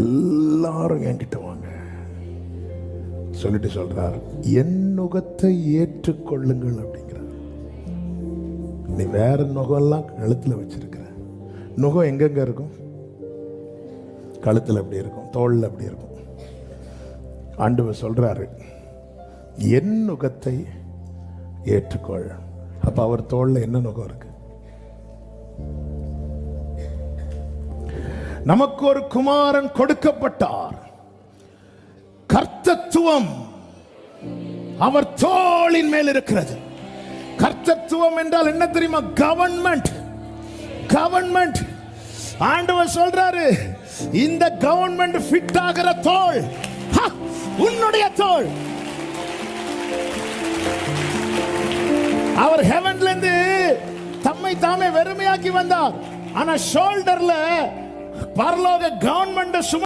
எல்லாரும் என்கிட்ட வாங்க சொல்லிட்டு சொல்றார், என் நுகத்தை ஏற்றுக்கொள்ளுங்கள் அப்படிங்கிறார். நீ வேற நுகம்லாம் கழுத்துல வச்சிருக்கிற. நுகம் எங்கெங்க இருக்கும்? கழுத்துல அப்படி இருக்கும், தோல்ல அப்படி இருக்கும். ஆண்டவர் சொல்றாரு, என் நுகத்தை ஏற்றுக்கொள். அப்ப அவர் தோல்ல என்ன நுகம் இருக்கு? நமக்கு ஒரு குமாரன் கொடுக்கப்பட்டார். கர்த்தத்துவம் அவர் தோளின் மேல் இருக்கிறது. கர்த்தத்துவம் என்றால் என்ன தெரியுமா? கவர்மெண்ட். கவர்மெண்ட். ஆண்டவர் சொல்றாரு, இந்த கவர்மெண்ட் ஃபிட் ஆகிற தோள் உன்னுடைய தோள். அவர் ஹெவன்ல இருந்து தம்மை தாமே வெறுமையாக்கி வந்தார். ஆனா ஷோல்டர்ல பரலோக கவர்மெண்ட்